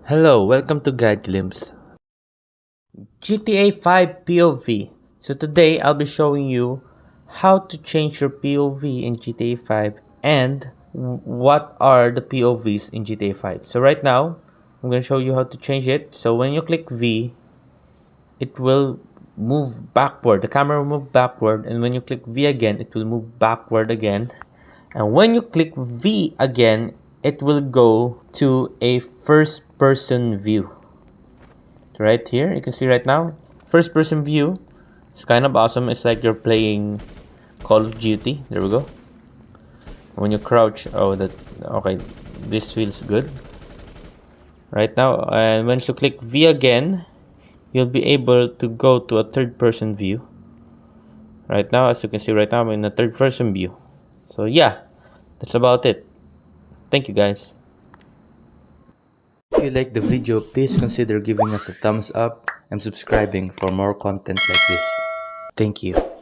Hello, welcome to Guide Glimpse. GTA 5 POV. So today I'll be showing you how to change your POV in GTA 5 and what are the POVs in GTA 5. So right now, I'm going to show you how to change it. So when you click V, it will move backward. The camera will move backward, and when you click V again, it will move backward again. And when you click V again, it will go to a first person view. Right here, you can see right now, first person view. It's kind of awesome. It's like you're playing Call of Duty. There we go. When you crouch, oh, that okay, this feels good right now. And once you click V again, you'll be able to go to a third person view. Right now, as you can see right now, I'm in a third person view. So yeah, that's about it. Thank you guys. If you like the video, please consider giving us a thumbs up and subscribing for more content like this. Thank you.